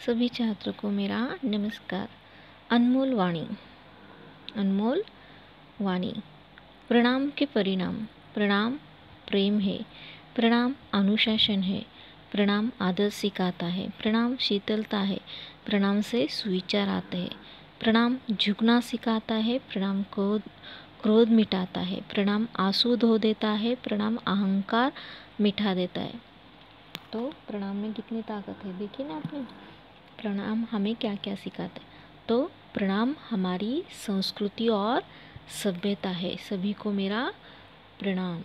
सभी छात्रों को मेरा नमस्कार। अनमोल वाणी। अनमोल वाणी। प्रणाम के परिणाम। प्रणाम प्रेम है। प्रणाम अनुशासन है। प्रणाम आदर सिखाता है। प्रणाम शीतलता है। प्रणाम से सुविचार आते हैं। प्रणाम झुकना सिखाता है। प्रणाम क्रोध मिटाता है। प्रणाम आंसू धो देता है। प्रणाम अहंकार मिटा देता है। तो प्रणाम में कितनी ताकत है, देखिए ना आपने। प्रणाम हमें क्या क्या सिखाता है। तो प्रणाम हमारी संस्कृति और सभ्यता है। सभी को मेरा प्रणाम।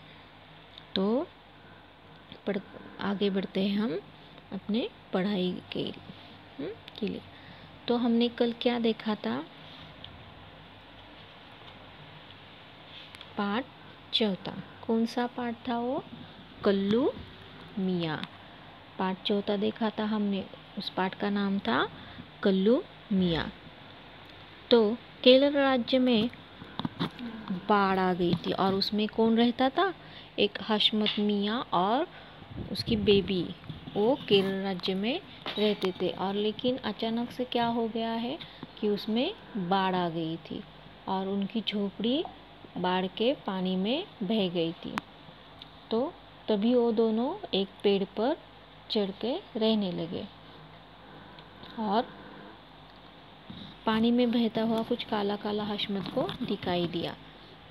तो आगे बढ़ते हैं हम अपने पढ़ाई के लिए। तो हमने कल क्या देखा था? पाठ चौथा। कौन सा पाठ था वो? कल्लू मियाँ। पाठ चौथा देखा था हमने। उस पाठ का नाम था कल्लू मियाँ। तो केरल राज्य में बाढ़ आ गई थी और उसमें कौन रहता था? एक हशमत मियाँ और उसकी बेबी, वो केरल राज्य में रहते थे। और लेकिन अचानक से क्या हो गया है कि उसमें बाढ़ आ गई थी और उनकी झोपड़ी बाढ़ के पानी में बह गई थी। तो तभी वो दोनों एक पेड़ पर चढ़ के रहने लगे और पानी में बहता हुआ कुछ काला काला हशमत को दिखाई दिया।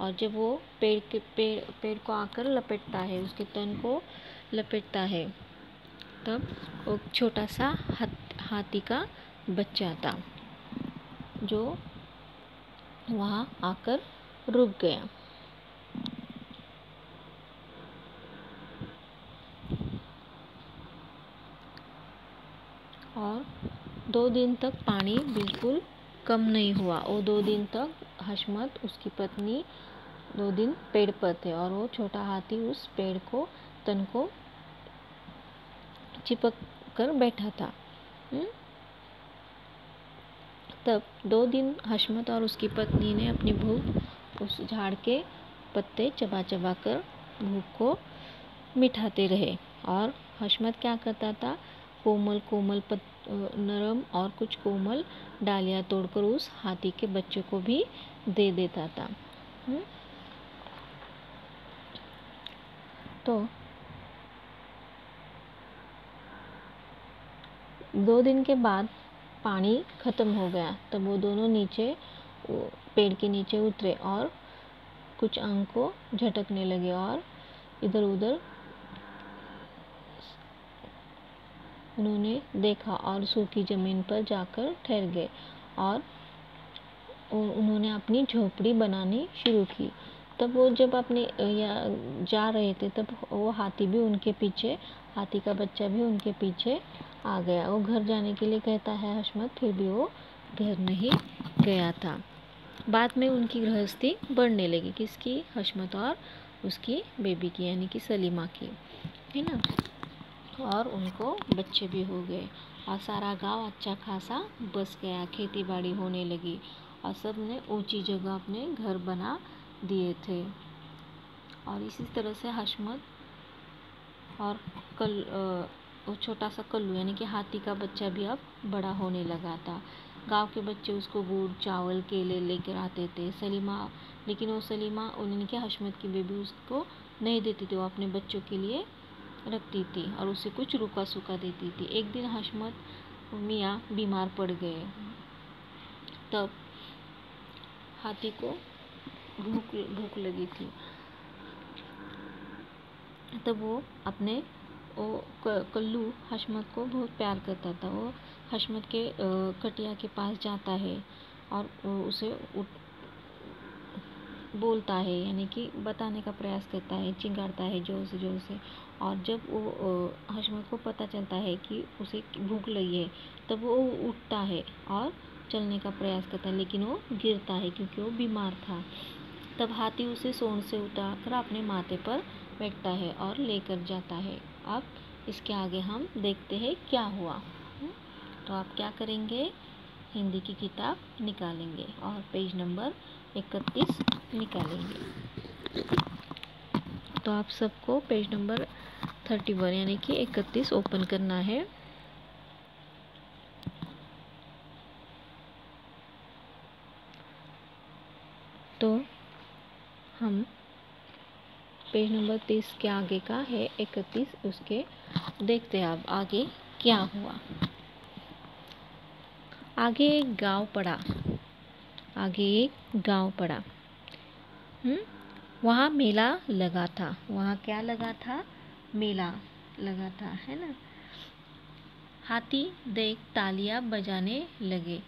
और जब वो पेड़ को आकर लपेटता है, उसके तन को लपेटता है, तब वो छोटा सा हाथी का बच्चा था जो वहाँ आकर रुक गया। और 2 दिन तक पानी बिल्कुल कम नहीं हुआ। वो 2 दिन तक हशमत, उसकी पत्नी 2 दिन पेड़ पर थे और वो छोटा हाथी उस पेड़ को तन को चिपक कर बैठा था। तब 2 दिन हशमत और उसकी पत्नी ने अपनी भूख उस झाड़ के पत्ते चबा चबा कर भूख को मिटाते रहे। और हशमत क्या करता था? कोमल कोमल नरम और कुछ कोमल डालियाँ तोड़कर उस हाथी के बच्चे को भी दे देता था। तो 2 दिन के बाद पानी ख़त्म हो गया। तब वो दोनों नीचे पेड़ के नीचे उतरे और कुछ अंग को झटकने लगे और इधर उधर उन्होंने देखा और सूखी ज़मीन पर जाकर ठहर गए और उन्होंने अपनी झोपड़ी बनानी शुरू की। तब वो जब अपने जा रहे थे, तब वो हाथी भी उनके पीछे, हाथी का बच्चा भी उनके पीछे आ गया। वो घर जाने के लिए कहता है हशमत, फिर भी वो घर नहीं गया था। बाद में उनकी गृहस्थी बढ़ने लगी। किसकी? हशमत और उसकी बेबी की, यानी कि सलीमा की, है ना। और उनको बच्चे भी हो गए और सारा गांव अच्छा खासा बस गया। खेती बाड़ी होने लगी और सब ने ऊंची जगह अपने घर बना दिए थे। और इसी तरह से हशमत और वो छोटा सा कल्लू, यानी कि हाथी का बच्चा भी अब बड़ा होने लगा था। गांव के बच्चे उसको गुड़ चावल केले लेकर आते थे। लेकिन वो सलीमा, यानी कि हशमत की बेबी, उसको नहीं देती थी। वो अपने बच्चों के लिए रखती थी और उसे कुछ रूखा सूखा देती थी। एक दिन हशमत मियाँ बीमार पड़ गए। तब हाथी को भूख लगी थी। तब वो अपने कल्लू हशमत को बहुत प्यार करता था। वो हशमत के कटिया के पास जाता है और उसे बोलता है, यानी कि बताने का प्रयास करता है, चिंगारता है जोर से। और जब वो हशमत को पता चलता है कि उसे भूख लगी है, तब वो उठता है और चलने का प्रयास करता है, लेकिन वो गिरता है क्योंकि वो बीमार था। तब हाथी उसे सूंड से उतारकर अपने माथे पर बैठता है और लेकर जाता है। अब इसके आगे हम देखते हैं क्या हुआ। तो आप क्या करेंगे? हिंदी की किताब निकालेंगे और पेज नंबर 31 निकालेंगे। तो आप सबको पेज नंबर 31 यानी कि 31 ओपन करना है। तो हम पेज नंबर 30 के आगे का है 31, उसके देखते हैं अब आगे क्या हुआ। आगे एक गांव पड़ा। आगे एक गांव पड़ा। वहाँ मेला लगा था। वहाँ क्या लगा था? मेला लगा था, है ना। हाथी देख तालियां बजाने लगे।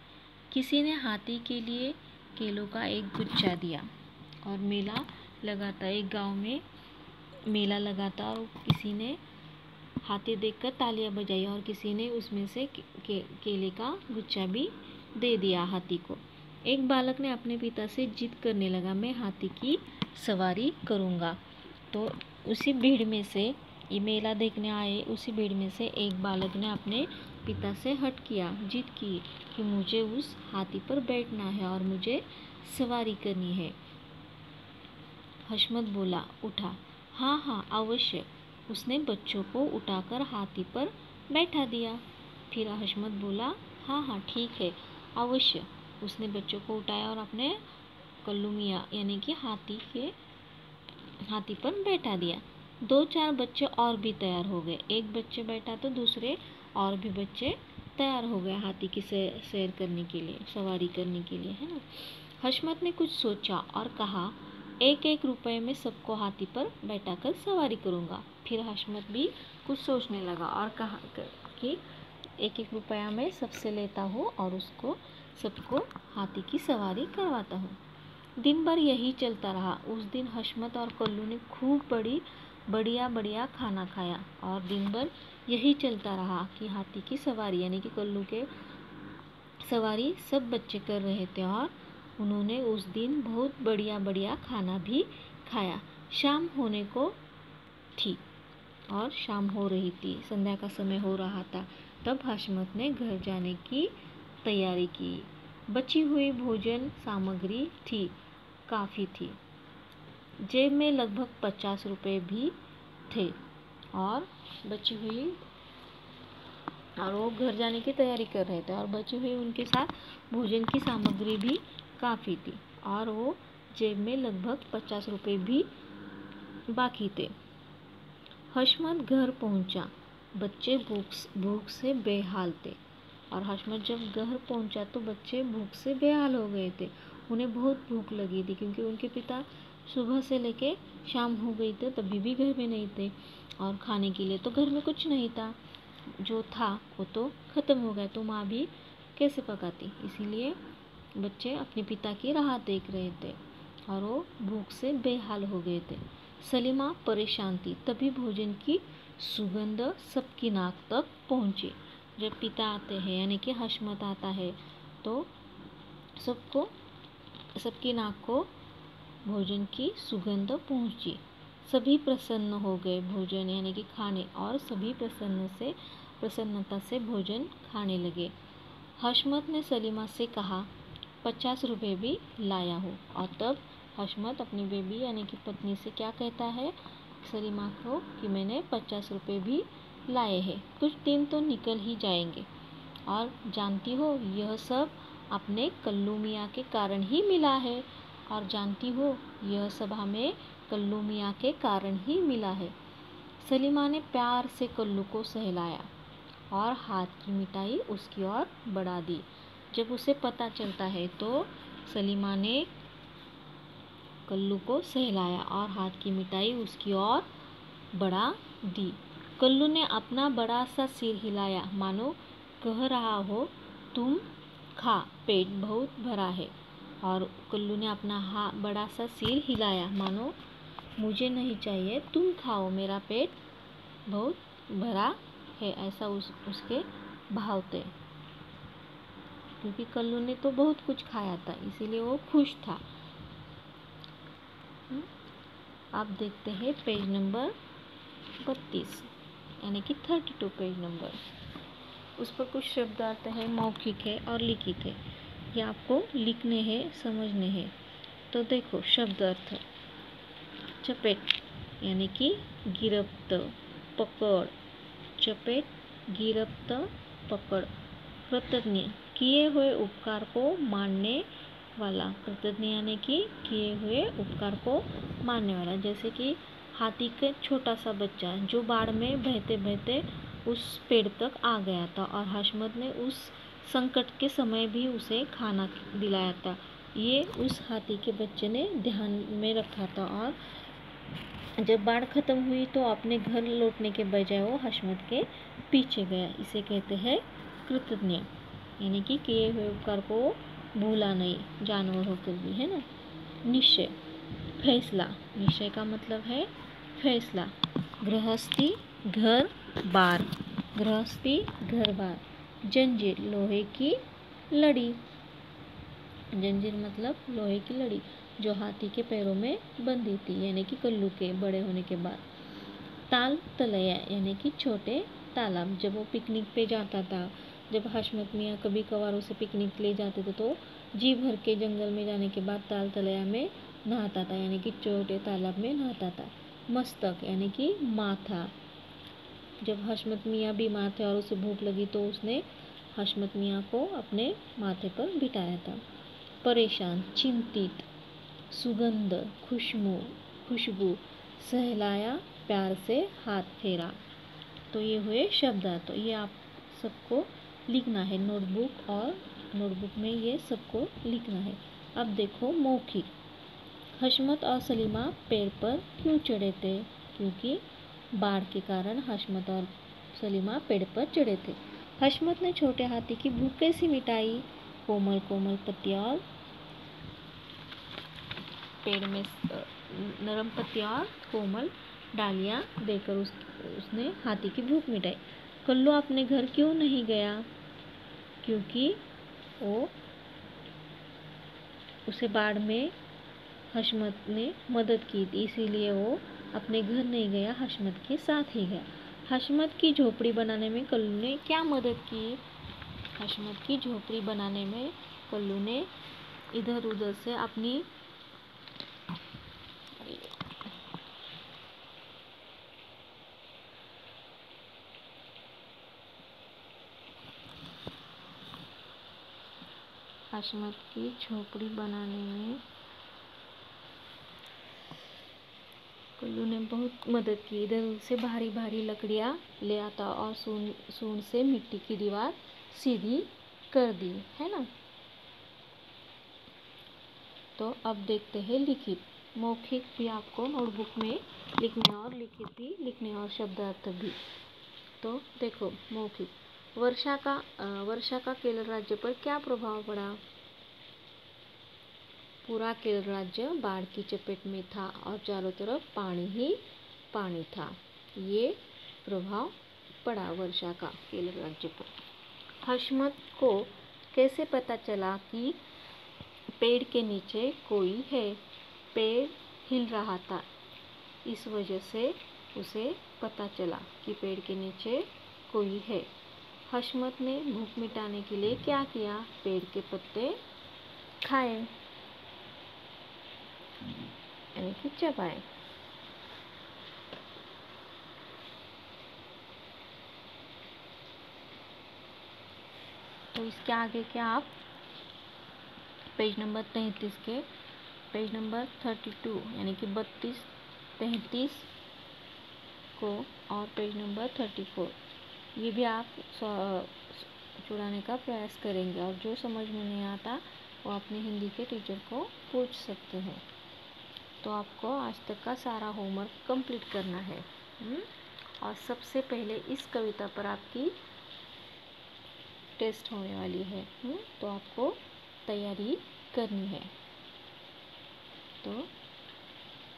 किसी ने हाथी के लिए केलों का एक गुच्छा दिया। और मेला लगा था, एक गांव में मेला लगा था और किसी ने हाथी देखकर तालियां बजाई और किसी ने उसमें से केले का गुच्छा भी दे दिया हाथी को। एक बालक ने अपने पिता से जिद करने लगा, मैं हाथी की सवारी करूँगा। तो उसी भीड़ में से, ये मेला देखने आए उसी भीड़ में से एक बालक ने अपने पिता से हट किया, जिद की कि मुझे उस हाथी पर बैठना है और मुझे सवारी करनी है। हशमत बोला, उठा। हाँ हाँ अवश्य। उसने बच्चों को उठाकर हाथी पर बैठा दिया। फिर हशमत बोला, हाँ हाँ ठीक है अवश्य। उसने बच्चों को उठाया और अपने कल्लू मियाँ यानी कि हाथी पर बैठा दिया। 2-4 बच्चे और भी तैयार हो गए। एक बच्चे बैठा तो दूसरे और भी बच्चे तैयार हो गए हाथी की सैर करने के लिए, सवारी करने के लिए, है ना। हशमत ने कुछ सोचा और कहा, 1-1 रुपये में सबको हाथी पर बैठाकर सवारी करूँगा। फिर हशमत भी कुछ सोचने लगा और कहा कि 1-1 रुपया मैं सबसे लेता हूँ और उसको सबको हाथी की सवारी करवाता हूँ। दिन भर यही चलता रहा। उस दिन हशमत और कल्लू ने खूब बढ़िया खाना खाया और दिन भर यही चलता रहा कि हाथी की सवारी यानी कि कल्लू के सवारी सब बच्चे कर रहे थे और उन्होंने उस दिन बहुत बढ़िया खाना भी खाया। शाम होने को थी और शाम हो रही थी, संध्या का समय हो रहा था। तब हशमत ने घर जाने की तैयारी की। बची हुई भोजन सामग्री थी, काफ़ी थी। जेब में लगभग 50 रुपये भी थे और वो घर जाने की तैयारी कर रहे थे और बची हुई उनके साथ भोजन की सामग्री भी काफ़ी थी और वो जेब में लगभग 50 रुपये भी बाकी थे। हशमत घर पहुंचा। बच्चे भूख से बेहाल थे और हशमत जब घर पहुंचा तो बच्चे भूख से बेहाल हो गए थे। उन्हें बहुत भूख लगी थी क्योंकि उनके पिता सुबह से लेके शाम हो गई थी तभी भी घर में नहीं थे और खाने के लिए तो घर में कुछ नहीं था। जो था वो तो ख़त्म हो गया, तो माँ भी कैसे पकाती। इसीलिए बच्चे अपने पिता की राह देख रहे थे और वो भूख से बेहाल हो गए थे। सलीमा परेशान थी। तभी भोजन की सुगंध सबकी नाक तक पहुँची। जब पिता आते हैं यानी कि हशमत आता है तो सबकी नाक को भोजन की सुगंध पहुँची। सभी प्रसन्न हो गए भोजन यानी कि खाने और सभी प्रसन्नता से भोजन खाने लगे। हशमत ने सलीमा से कहा, 50 रुपये भी लाया हूँ। और तब हशमत अपनी बेबी यानी कि पत्नी से क्या कहता है सलीमा को कि मैंने 50 रुपये भी लाए हैं, कुछ दिन तो निकल ही जाएंगे और जानती हो यह सब अपने कल्लू मियाँ के कारण ही मिला है और जानती हो यह सब हमें कल्लू मियाँ के कारण ही मिला है। सलीमा ने प्यार से कल्लू को सहलाया और हाथ की मिठाई उसकी ओर बढ़ा दी। जब उसे पता चलता है तो सलीमा ने कल्लू को सहलाया और हाथ की मिठाई उसकी ओर बढ़ा दी। कल्लू ने अपना बड़ा सा सिर हिलाया मानो कह रहा हो, तुम खा, पेट बहुत भरा है। और कल्लू ने अपना बड़ा सा सिर हिलाया मानो मुझे नहीं चाहिए, तुम खाओ, मेरा पेट बहुत भरा है, ऐसा उसके भाव थे। क्योंकि कल्लू ने तो बहुत कुछ खाया था इसीलिए वो खुश था। आप देखते हैं पेज नंबर 32 यानी कि 32 पेज नंबर। उस पर कुछ शब्दार्थ है, मौखिक है और लिखित है। ये आपको लिखने हैं, समझने हैं। तो देखो शब्दार्थ, चपेट यानी कि गिरफ्त, पकड़, चपेट, गिरफ्त, पकड़। कृतज्ञ, किए हुए उपकार को मानने वाला। कृतज्ञ यानी कि किए हुए उपकार को मानने वाला। जैसे कि हाथी का छोटा सा बच्चा जो बाढ़ में बहते बहते उस पेड़ तक आ गया था और हशमत ने उस संकट के समय भी उसे खाना दिलाया था। ये उस हाथी के बच्चे ने ध्यान में रखा था और जब बाढ़ खत्म हुई तो अपने घर लौटने के बजाय वो हशमत के पीछे गया। इसे कहते हैं कृतज्ञ, यानी कि किए हुए उपकार को भूला नहीं, जानवर होकर भी, है ना। निश्चय, फैसला। निश्चय का मतलब है फैसला। गृहस्थी, घर बार। गृहस्थी, घर बार। जंजीर, लोहे की लड़ी। जंजीर मतलब लोहे की लड़ी जो हाथी के पैरों में बंधी थी, यानी कि कल्लू के बड़े होने के बाद। ताल तलैया यानी कि छोटे तालाब। जब वो पिकनिक पे जाता था, जब हशमत मियाँ कभी कभार उसे पिकनिक ले जाते थे तो जी भर के जंगल में जाने के बाद ताल तलैया में नहाता था, यानी कि छोटे तालाब में नहाता था। मस्तक यानी कि माथा। जब हशमत मियाँ बीमार थे और उसे भूख लगी तो उसने हशमत मियाँ को अपने माथे पर बिठाया था। परेशान, चिंतित। सुगंध, खुशबू। सहलाया, प्यार से हाथ फेरा। तो ये हुए शब्द। तो ये आप सबको लिखना है नोटबुक में ये सबको लिखना है। अब देखो मौखिक। हशमत और सलीमा पेड़ पर क्यों चढ़े थे? क्योंकि बाढ़ के कारण हशमत और सलीमा पेड़ पर चढ़े थे। हशमत ने छोटे हाथी की भूख कैसे मिटाई? कोमल कोमल पत्तियां और पेड़ में नरम पत्तियां और कोमल डालियां देकर उसने हाथी की भूख मिटाई। कल्लू अपने घर क्यों नहीं गया? क्योंकि वो उसे बाढ़ में हशमत ने मदद की थी, इसीलिए वो अपने घर नहीं गया, हशमत के साथ ही गया। हशमत की झोपड़ी बनाने में कल्लू ने क्या मदद की? हशमत की झोपड़ी बनाने में कल्लू ने इधर उधर से अपनी हशमत की झोपड़ी बनाने में कल्लू ने बहुत मदद की। इधर से भारी भारी लकड़ियाँ ले आता और सूंड से मिट्टी की दीवार सीधी कर दी, है ना। तो अब देखते हैं लिखित। मौखिक भी आपको नोटबुक में लिखने और लिखित भी लिखने और शब्दार्थ भी। तो देखो मौखिक। वर्षा का केरल राज्य पर क्या प्रभाव पड़ा? पूरा केरल राज्य बाढ़ की चपेट में था और चारों तरफ पानी ही पानी था। ये प्रभाव पड़ा वर्षा का केरल राज्य पर। हशमत को कैसे पता चला कि पेड़ के नीचे कोई है? पेड़ हिल रहा था, इस वजह से उसे पता चला कि पेड़ के नीचे कोई है। हशमत ने भूख मिटाने के लिए क्या किया? पेड़ के पत्ते खाए, यानी कि चबाए। तो इसके आगे क्या आप पेज नंबर 33 के पेज नंबर 32 यानी कि 32, 33 को और पेज नंबर 34 ये भी आप छुड़ाने का प्रयास करेंगे। और जो समझ में नहीं आता वो अपने हिंदी के टीचर को पूछ सकते हैं। तो आपको आज तक का सारा होमवर्क कंप्लीट करना है। और सबसे पहले इस कविता पर आपकी टेस्ट होने वाली है। तो आपको तैयारी करनी है। तो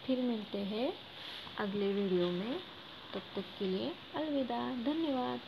फिर मिलते हैं अगले वीडियो में। तब तक के लिए अलविदा, धन्यवाद।